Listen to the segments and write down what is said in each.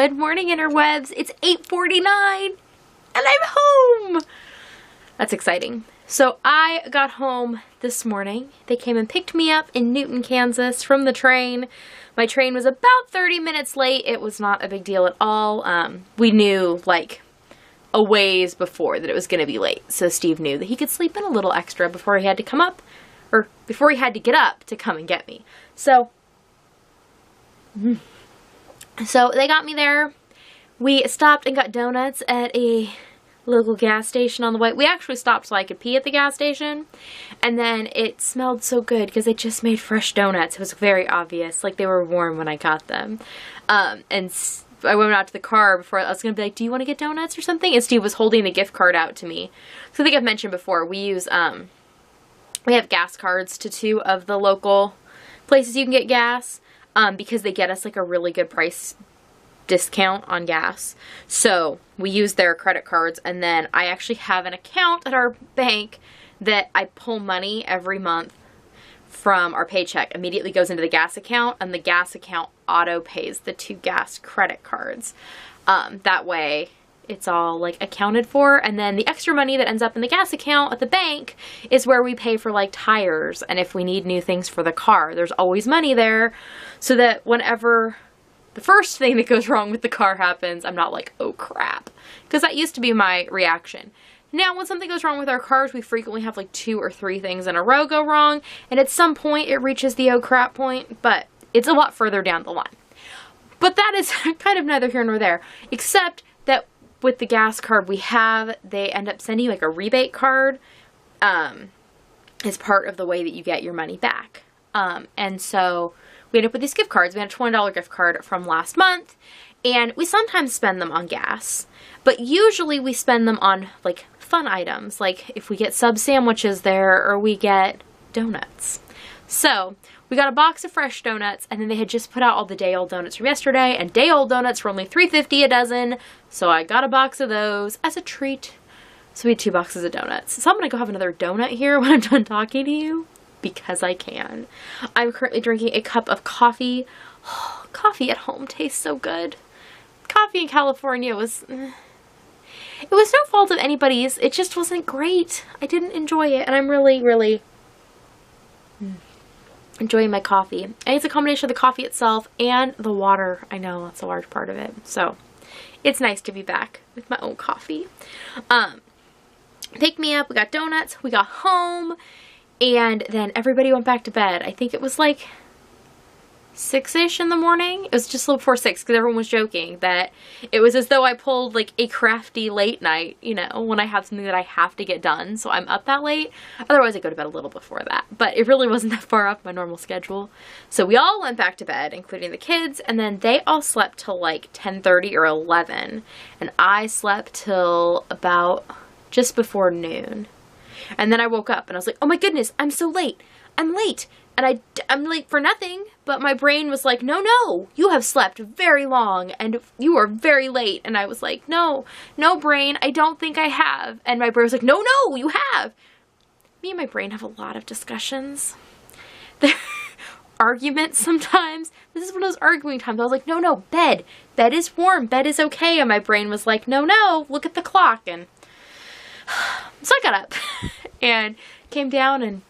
Good morning, interwebs. It's 8:49 and I'm home. That's exciting. So I got home this morning. They came and picked me up in Newton, Kansas from the train. My train was about 30 minutes late. It was not a big deal at all. We knew like a ways before that it was going to be late. So Steve knew that he could sleep in a little extra before he had to come up, or before he had to get up to come and get me. So they got me there. We stopped and got donuts at a local gas station on the way. We actually stopped so I could pee at the gas station. And then it smelled so good because they just made fresh donuts. It was very obvious. Like they were warm when I got them. And I went out to the car before. I was going to be like, do you want to get donuts or something? And Steve was holding the gift card out to me. So I think I've mentioned before, we use, we have gas cards to 2 of the local places you can get gas. Because they get us like a really good price discount on gas. So we use their credit cards, and then I actually have an account at our bank that I pull money every month from our paycheck. Immediately goes into the gas account, and the gas account auto pays the 2 gas credit cards. That way it's all like accounted for, and then the extra money that ends up in the gas account at the bank is where we pay for like tires, and if we need new things for the car, there's always money there, so that whenever the first thing that goes wrong with the car happens, I'm not like, oh crap, because that used to be my reaction. Now when something goes wrong with our cars, we frequently have like 2 or 3 things in a row go wrong, and at some point it reaches the oh crap point, but it's a lot further down the line. But that is kind of neither here nor there, except that with the gas card we have, they end up sending you like a rebate card as part of the way that you get your money back. And so we end up with these gift cards. We had a $20 gift card from last month, and we sometimes spend them on gas, but usually we spend them on like fun items, like if we get sub sandwiches there or we get donuts. So we got a box of fresh donuts, and then they had just put out all the day-old donuts from yesterday, and day-old donuts were only $3.50 a dozen, so I got a box of those as a treat. So we had 2 boxes of donuts. So I'm going to go have another donut here when I'm done talking to you, because I can. I'm currently drinking a cup of coffee. Oh, coffee at home tastes so good. Coffee in California was... it was no fault of anybody's. It just wasn't great. I didn't enjoy it, and I'm really enjoying my coffee. And it's a combination of the coffee itself and the water. I know that's a large part of it. So it's nice to be back with my own coffee. Pick me up. We got donuts. We got home. And then everybody went back to bed. I think it was like 6-ish in the morning. It was just a little before 6 because everyone was joking that it was as though I pulled like a crafty late night, you know, when I have something that I have to get done. So I'm up that late. Otherwise I go to bed a little before that. But it really wasn't that far off my normal schedule. So we all went back to bed, including the kids. And then they all slept till like 10:30 or 11. And I slept till about just before noon. And then I woke up and I was like, oh my goodness, I'm so late. I'm late. And I'm late for nothing, but my brain was like, no, you have slept very long and you are very late. And I was like, no, brain, I don't think I have. And my brain was like, no, you have. Me and my brain have a lot of discussions. Arguments sometimes. This is one of those arguing times. I was like, no, bed. Bed is warm. Bed is okay. And my brain was like, no, look at the clock. And so I got up and came down and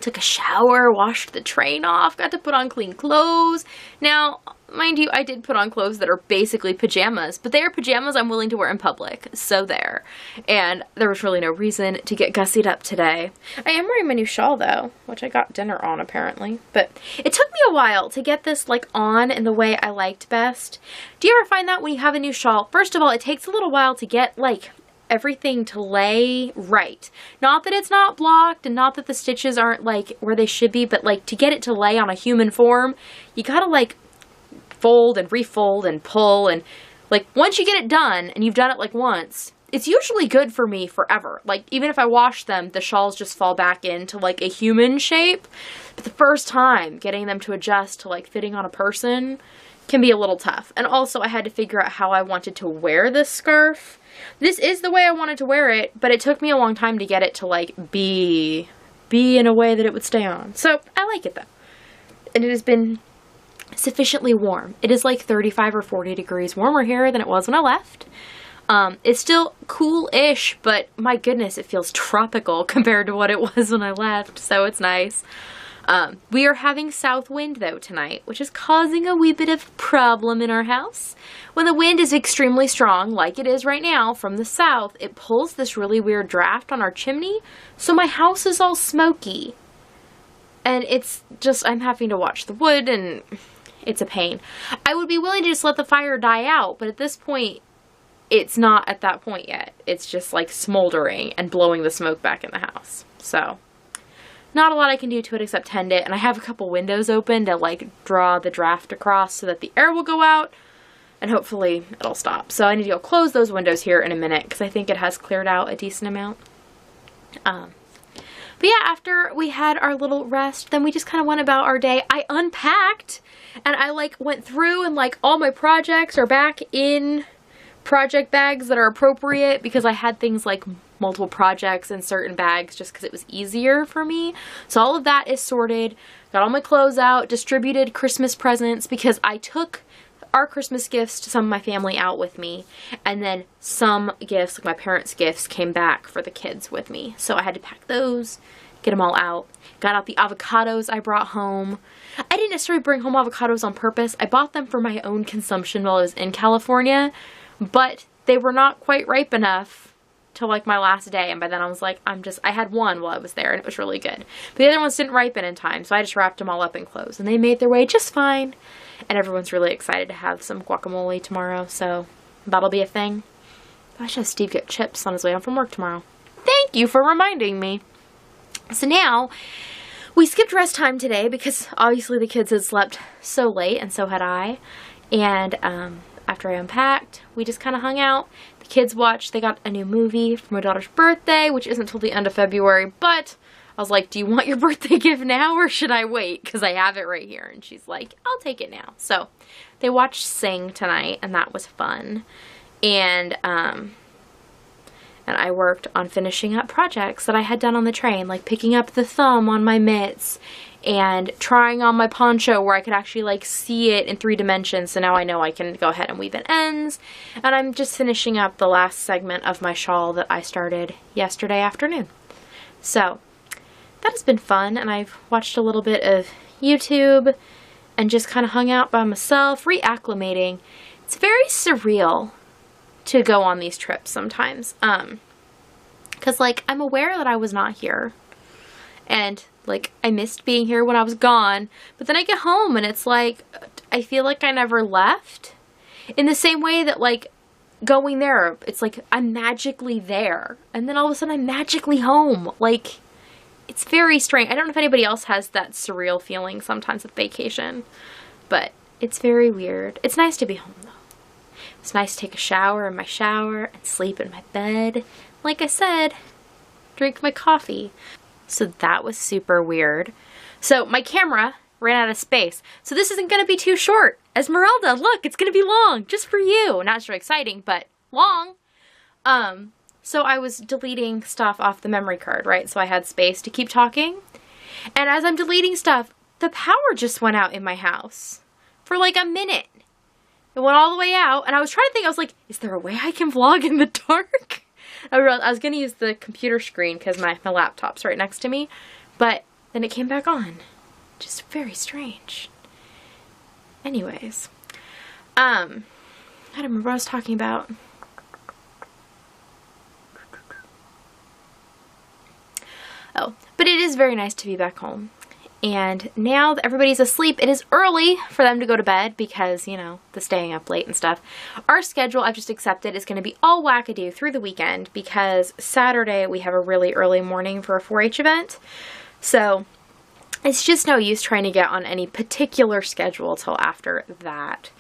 took a shower, washed the train off, got to put on clean clothes. Now, mind you, I did put on clothes that are basically pajamas, but they are pajamas I'm willing to wear in public, so there. And there was really no reason to get gussied up today. I am wearing my new shawl though, which I got dinner on apparently, but it took me a while to get this like on in the way I liked best. Do you ever find that when you have a new shawl? First of all, it takes a little while to get like everything to lay right. Not that it's not blocked and not that the stitches aren't like where they should be, but like to get it to lay on a human form, you gotta like fold and refold and pull, and like once you get it done and you've done it like once, it's usually good for me forever. Like even if I wash them, the shawls just fall back into like a human shape. But the first time getting them to adjust to like fitting on a person can be a little tough. And also I had to figure out how I wanted to wear this scarf. This is the way I wanted to wear it, but it took me a long time to get it to like be in a way that it would stay on. So I like it though. And it has been sufficiently warm. It is like 35 or 40 degrees warmer here than it was when I left. It's still cool-ish, but my goodness, it feels tropical compared to what it was when I left, so it's nice. We are having south wind though tonight, which is causing a wee bit of problem in our house. When the wind is extremely strong, like it is right now, from the south, it pulls this really weird draft on our chimney, so my house is all smoky. And it's just, I'm having to watch the wood, and it's a pain. I would be willing to just let the fire die out, but at this point, it's not at that point yet. It's just like smoldering and blowing the smoke back in the house. So, not a lot I can do to it except tend it. And I have a couple windows open to like draw the draft across so that the air will go out. And hopefully it'll stop. So I need to go close those windows here in a minute because I think it has cleared out a decent amount. But yeah, after we had our little rest, then we just kind of went about our day. I unpacked and I like went through and like all my projects are back in project bags that are appropriate because I had things like multiple projects in certain bags just because it was easier for me. So all of that is sorted. Got all my clothes out, distributed Christmas presents because I took our Christmas gifts to some of my family out with me, and then some gifts, like my parents' gifts, came back for the kids with me. So I had to pack those, get them all out. Got out the avocados I brought home. I didn't necessarily bring home avocados on purpose. I bought them for my own consumption while I was in California, but they were not quite ripe enough till like my last day, and by then I was like, I had one while I was there, and it was really good. But the other ones didn't ripen in time, so I just wrapped them all up in clothes, and they made their way just fine. And everyone's really excited to have some guacamole tomorrow, so that'll be a thing. I should have Steve get chips on his way home from work tomorrow. Thank you for reminding me. So now, we skipped rest time today because obviously the kids had slept so late, and so had I. And after I unpacked, we just kind of hung out. The kids watched. They got a new movie for my daughter's birthday, which isn't until the end of February, but I was like, do you want your birthday gift now or should I wait? Because I have it right here. And she's like, I'll take it now. So they watched Sing tonight, and that was fun. And I worked on finishing up projects that I had done on the train, like picking up the thumb on my mitts and trying on my poncho where I could actually like see it in 3 dimensions. So now I know I can go ahead and weave in ends. And I'm just finishing up the last segment of my shawl that I started yesterday afternoon. So that has been fun, and I've watched a little bit of YouTube and just kind of hung out by myself, reacclimating. It's very surreal to go on these trips sometimes, because like I'm aware that I was not here, and like I missed being here when I was gone, but then I get home and it's like I feel like I never left, in the same way that like going there, it's like I'm magically there, and then all of a sudden I'm magically home. Like, it's very strange. I don't know if anybody else has that surreal feeling sometimes with vacation, but it's very weird. It's nice to be home, though. It's nice to take a shower in my shower and sleep in my bed. Like I said, drink my coffee. So that was super weird. So my camera ran out of space. So this isn't going to be too short. Esmeralda, look, it's going to be long, just for you. Not so exciting, but long. So I was deleting stuff off the memory card, right? So I had space to keep talking. And as I'm deleting stuff, the power just went out in my house for like a minute. It went all the way out, and I was trying to think, I was like, is there a way I can vlog in the dark? I was going to use the computer screen because my laptop's right next to me, but then it came back on. Just very strange. Anyways, I don't remember what I was talking about. Oh, but it is very nice to be back home. And now that everybody's asleep, it is early for them to go to bed because, you know, the staying up late and stuff. Our schedule, I've just accepted, is going to be all wackadoo through the weekend because Saturday we have a really early morning for a 4-H event. So it's just no use trying to get on any particular schedule till after that.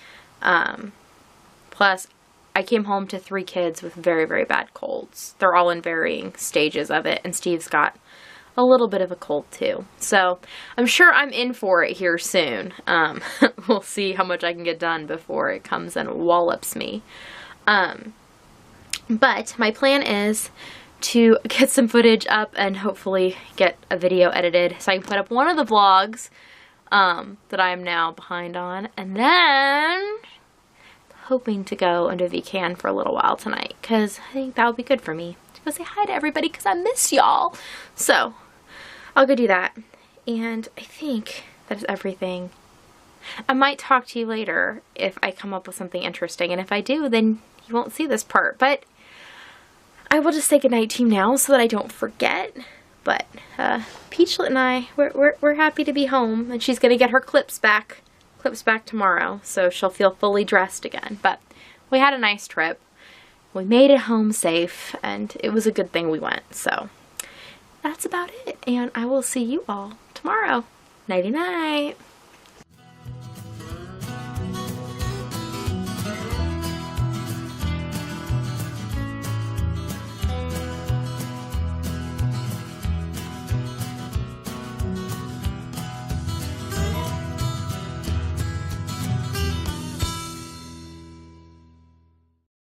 Plus, I came home to 3 kids with very, very bad colds. They're all in varying stages of it, and Steve's got a little bit of a cold too. So I'm sure I'm in for it here soon. We'll see how much I can get done before it comes and wallops me. But my plan is to get some footage up and hopefully get a video edited so I can put up one of the vlogs that I am now behind on. And then hoping to go into VCAN for a little while tonight, because I think that would be good for me to go say hi to everybody, because I miss y'all. So I'll go do that. And I think that is everything. I might talk to you later if I come up with something interesting, and if I do, then you won't see this part. But I will just say goodnight to you now so that I don't forget. But Peachlet and I, we're happy to be home, and she's gonna get her clips back tomorrow, so she'll feel fully dressed again. But we had a nice trip. We made it home safe, and it was a good thing we went. So that's about it, and I will see you all tomorrow. Nighty night.